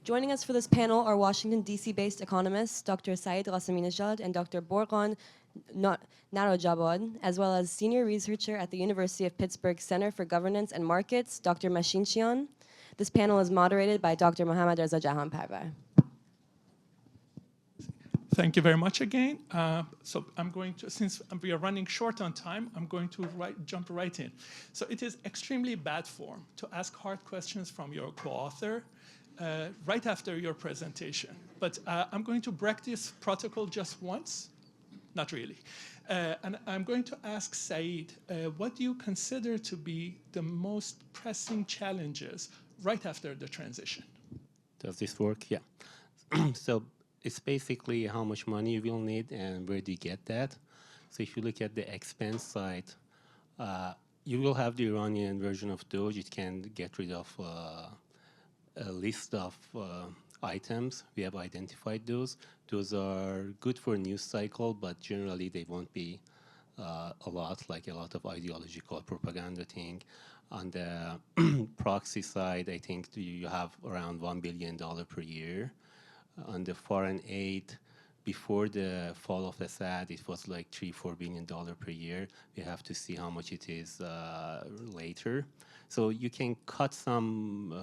Joining us for this panel are Washington, D.C.-based economists Dr. Saeed Ghasseminejad and Dr. Borghan Narajabad, as well as senior researcher at the University of Pittsburgh Center for Governance and Markets, Dr. Machine-Chian. This panel is moderated by Dr. Mohammad Reza Jahan-Parvar. Thank you very much again. So I'm going to, since we are running short on time, I'm going to jump right in. So it is extremely bad form to ask hard questions from your co-author right after your presentation. But I'm going to break this protocol just once, not really. And I'm going to ask Saeed, what do you consider to be the most pressing challenges right after the transition? Does this work? Yeah. So it's basically how much money you will need and where do you get that. So if you look at the expense side, you will have the Iranian version of Doge. It can get rid of a list of items. We have identified those. Those are good for news cycle, but generally they won't be a lot of ideological propaganda thing. On the proxy side, I think you have around $1 billion per year. On the foreign aid, before the fall of Assad, it was like $3-4 billion per year. We have to see how much it is later. So you can cut some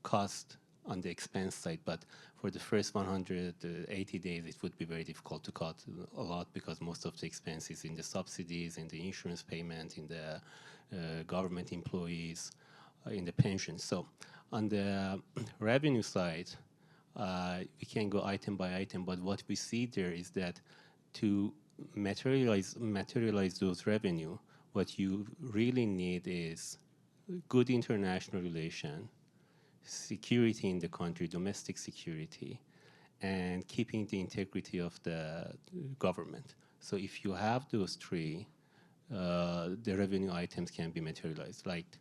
cost on the expense side, but for the first 180 days, it would be very difficult to cut a lot because most of the expenses in the subsidies, in the insurance payment, in the government employees, in the pensions. So on the revenue side, we can go item by item, but what we see there is that to materialize those revenue, what you really need is good international relation, security in the country, domestic security, and keeping the integrity of the government. So if you have those three, the revenue items can be materialized. Like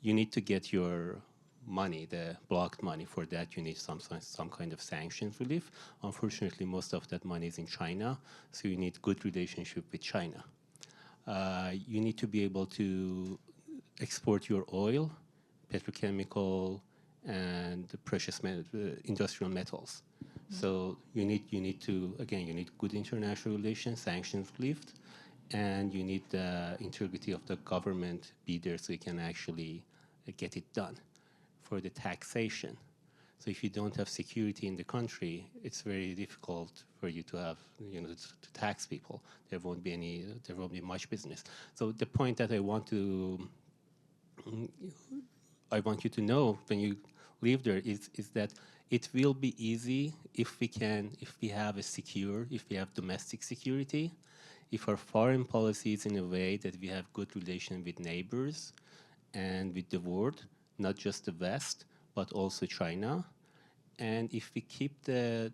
you need to get your money, the blocked money. For that, you need some kind of sanctions relief. Unfortunately, most of that money is in China, so you need good relationship with China. You need to be able to export your oil, petrochemical, and precious industrial metals. So you need to, again, you need good international relations, sanctions relief, and you need the integrity of the government be there so you can actually get it done. For the taxation, so if you don't have security in the country, it's very difficult for you to have, to tax people. There won't be much business. So the point that I want you to know when you live there is that it will be easy if we have domestic security, if our foreign policy is in a way that we have good relation with neighbors and with the world, not just the West, but also China. And if we keep the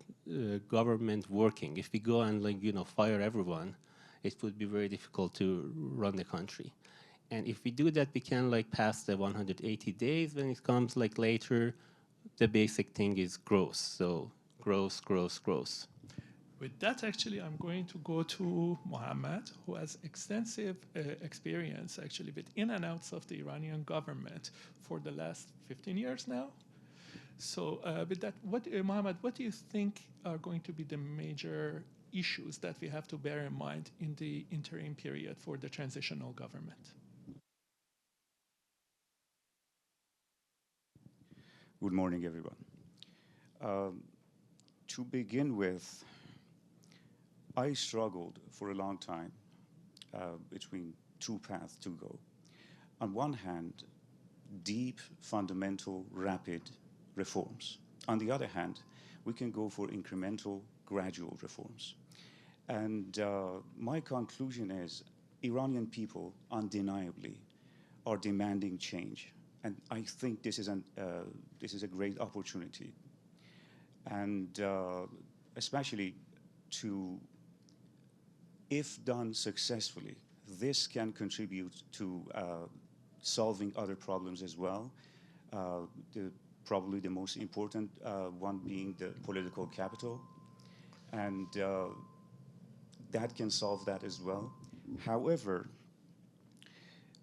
government working, if we go and fire everyone, it would be very difficult to run the country. And if we do that, we can pass the 180 days. When it comes later, the basic thing is growth. So growth. With that, actually, I'm going to go to Mohammad, who has extensive experience, actually, with in and outs of the Iranian government for the last 15 years now. So with that, Mohammad, what do you think are going to be the major issues that we have to bear in mind in the interim period for the transitional government? Good morning, everyone. To begin with, I struggled for a long time between two paths to go. On one hand, deep, fundamental, rapid reforms. On the other hand, we can go for incremental, gradual reforms. And my conclusion is Iranian people undeniably are demanding change. And I think this is a great opportunity. And especially if done successfully, this can contribute to solving other problems as well. Probably the most important one being the political capital. And that can solve that as well. However,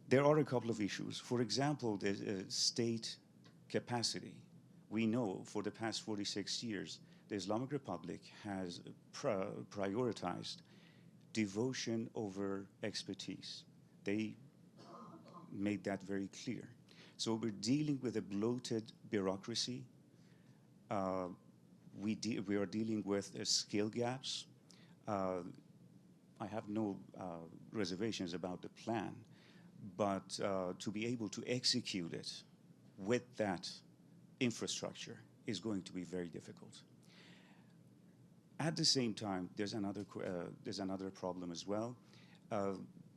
there are a couple of issues. For example, the state capacity. we know for the past 46 years, the Islamic Republic has prioritized devotion over expertise. They made that very clear. So we're dealing with a bloated bureaucracy. We are dealing with skill gaps. I have no reservations about the plan, but to be able to execute it with that infrastructure is going to be very difficult. At the same time, there's another problem as well.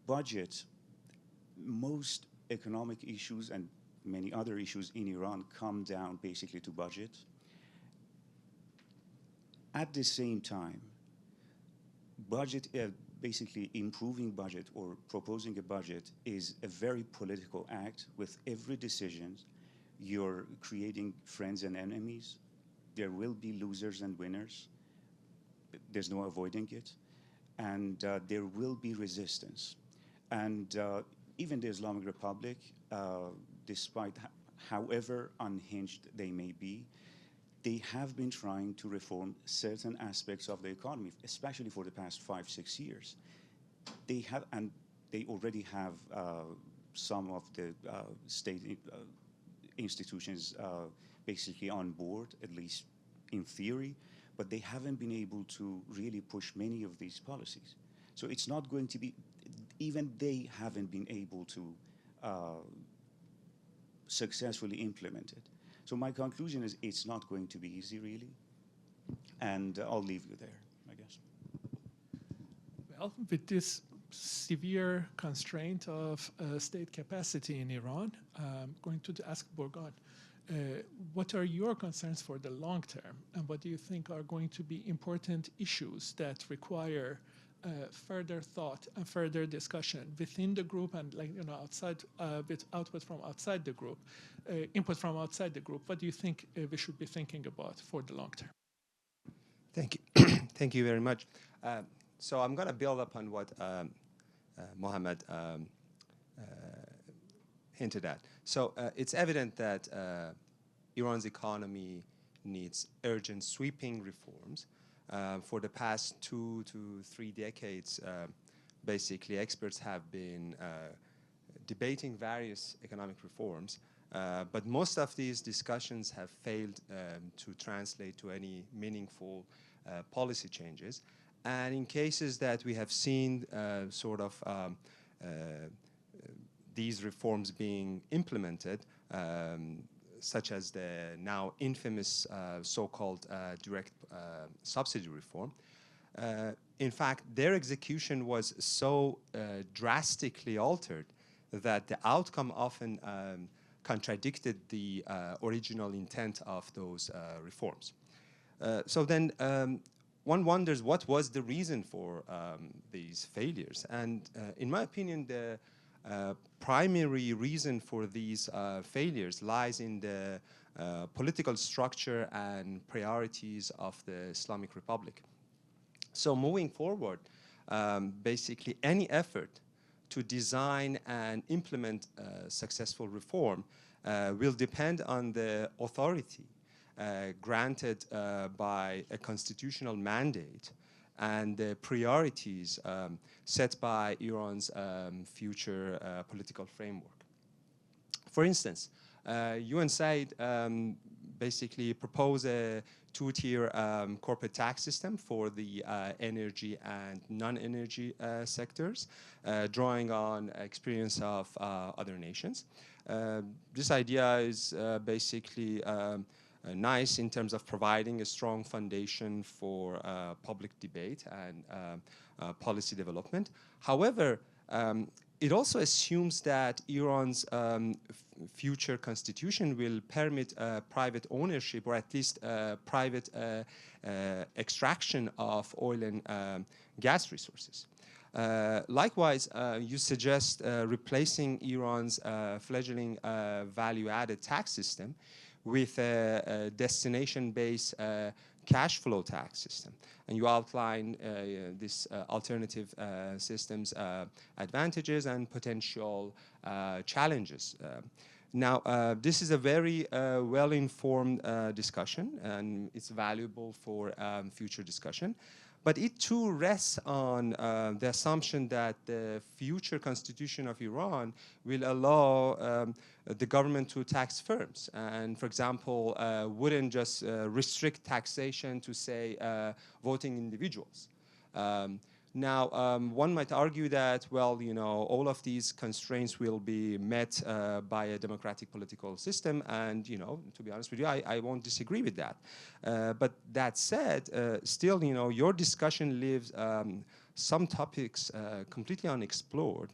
Budget. Most economic issues and many other issues in Iran come down basically to budget. At the same time, budget, basically improving budget or proposing a budget is a very political act. With every decision, you're creating friends and enemies. There will be losers and winners. There's no avoiding it. And there will be resistance. And even the Islamic Republic, despite however unhinged they may be, they have been trying to reform certain aspects of the economy, especially for the past 5-6 years. They have, and they already have some of the state institutions basically on board, at least in theory, but they haven't been able to really push many of these policies. So it's not going to be, even they haven't been able to successfully implement it. So my conclusion is it's not going to be easy, really. And I'll leave you there, I guess. Well, with this severe constraint of state capacity in Iran, I'm going to ask Borghan, what are your concerns for the long term? And what do you think are going to be important issues that require further thought and further discussion within the group and, like, you know, outside, with output from outside the group, input from outside the group? What do you think we should be thinking about for the long term? Thank you. Thank you very much. So I'm going to build upon what Mohammad hinted at. So it's evident that Iran's economy needs urgent sweeping reforms. For the past 2 to 3 decades, basically experts have been debating various economic reforms, but most of these discussions have failed to translate to any meaningful policy changes. And in cases that we have seen these reforms being implemented, such as the now infamous so-called direct subsidy reform. In fact, their execution was so drastically altered that the outcome often contradicted the original intent of those reforms. So then one wonders what was the reason for these failures. And in my opinion, the primary reason for these failures lies in the political structure and priorities of the Islamic Republic. So moving forward, basically any effort to design and implement successful reform will depend on the authority granted by a constitutional mandate and the priorities set by Iran's future political framework. For instance, you and Saeed basically propose a 2-tier corporate tax system for the energy and non-energy sectors, drawing on experience of other nations. This idea is basically nice in terms of providing a strong foundation for public debate and policy development. However, it also assumes that Iran's future constitution will permit private ownership, or at least private extraction of oil and gas resources. Likewise, you suggest replacing Iran's fledgling value-added tax system with a destination-based cash flow tax system. And you outline this alternative system's advantages and potential challenges. Now, this is a very well-informed discussion, and it's valuable for future discussion. But it too rests on the assumption that the future constitution of Iran will allow the government to tax firms. And for example, wouldn't just restrict taxation to, say, voting individuals. Now, one might argue that, well, you know, all of these constraints will be met by a democratic political system, and, you know, to be honest with you, I won't disagree with that. But that said, still, you know, your discussion leaves some topics completely unexplored,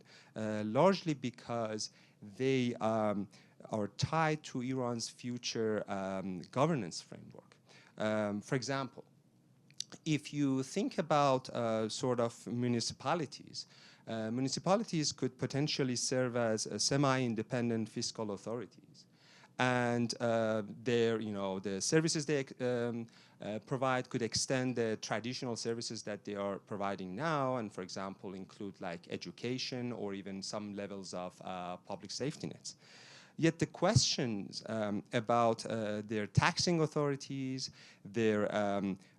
largely because they are tied to Iran's future governance framework. For example, if you think about sort of municipalities, municipalities could potentially serve as semi-independent fiscal authorities. And you know, the services they provide could extend the traditional services that they are providing now, and for example, include like education or even some levels of public safety nets. Yet the questions about their taxing authorities, their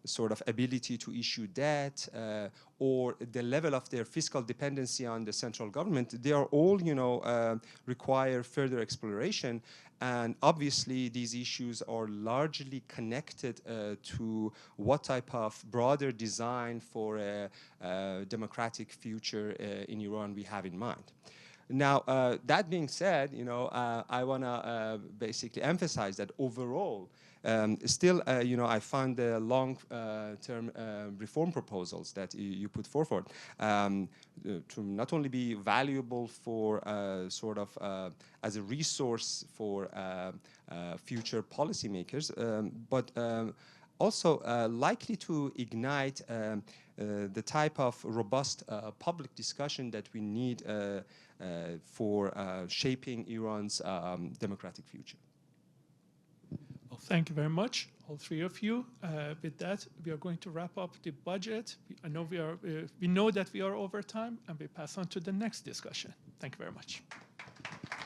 sort of ability to issue debt, or the level of their fiscal dependency on the central government, they are all, you know, require further exploration. And obviously, these issues are largely connected to what type of broader design for a democratic future in Iran we have in mind. Now, that being said, you know, I want to basically emphasize that overall, still, you know, I find the long-term reform proposals that you put forward to not only be valuable for sort of as a resource for future policymakers, but also likely to ignite the type of robust public discussion that we need for shaping Iran's democratic future. Well, thank you very much, all three of you. With that, we are going to wrap up the budget. I know we know that we are over time, and we pass on to the next discussion. Thank you very much.